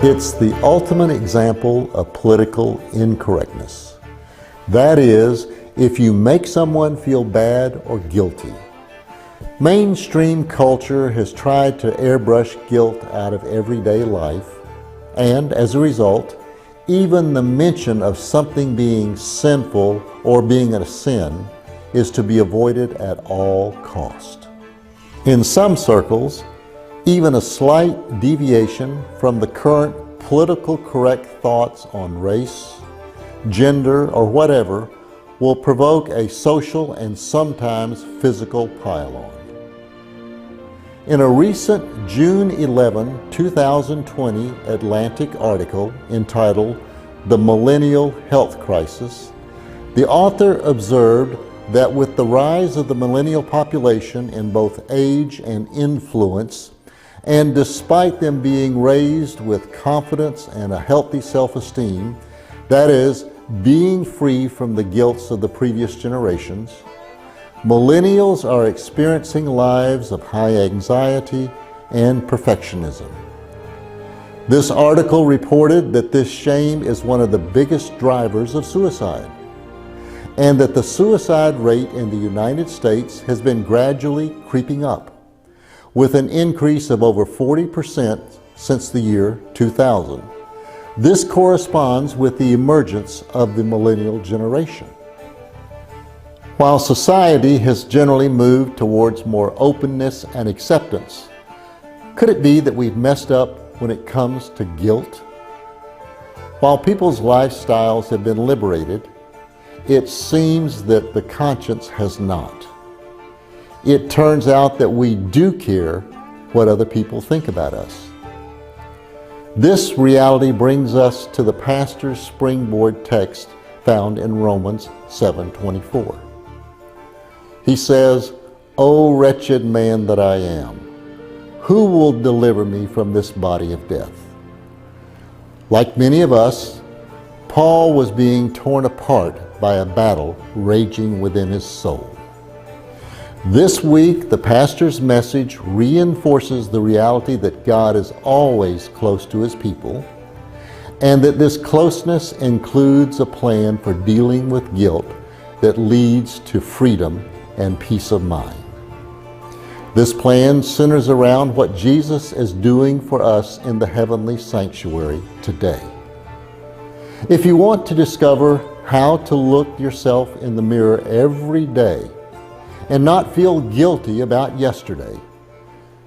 It's the ultimate example of political incorrectness. That is, if you make someone feel bad or guilty. Mainstream culture has tried to airbrush guilt out of everyday life, and as a result, even the mention of something being sinful or being a sin is to be avoided at all cost. In some circles, even a slight deviation from the current political correct thoughts on race, gender, or whatever will provoke a social and sometimes physical pile-on. In a recent June 11, 2020 Atlantic article entitled "The Millennial Health Crisis," the author observed that with the rise of the millennial population in both age and influence, and despite them being raised with confidence and a healthy self-esteem, that is, being free from the guilts of the previous generations, millennials are experiencing lives of high anxiety and perfectionism. This article reported that this shame is one of the biggest drivers of suicide, and that the suicide rate in the United States has been gradually creeping up, with an increase of over 40% since the year 2000. This corresponds with the emergence of the millennial generation. While society has generally moved towards more openness and acceptance, could it be that we've messed up when it comes to guilt? While people's lifestyles have been liberated, it seems that the conscience has not. It turns out that we do care what other people think about us. This reality brings us to the pastor's springboard text found in Romans 7:24. He says, "O wretched man that I am, who will deliver me from this body of death?" Like many of us, Paul was being torn apart by a battle raging within his soul. This week, the pastor's message reinforces the reality that God is always close to his people, and that this closeness includes a plan for dealing with guilt that leads to freedom and peace of mind. This plan centers around what Jesus is doing for us in the heavenly sanctuary today. If you want to discover how to look yourself in the mirror every day and not feel guilty about yesterday,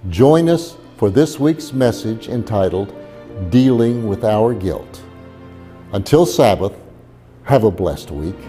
join us for this week's message entitled "Dealing with Our Guilt." Until Sabbath, have a blessed week.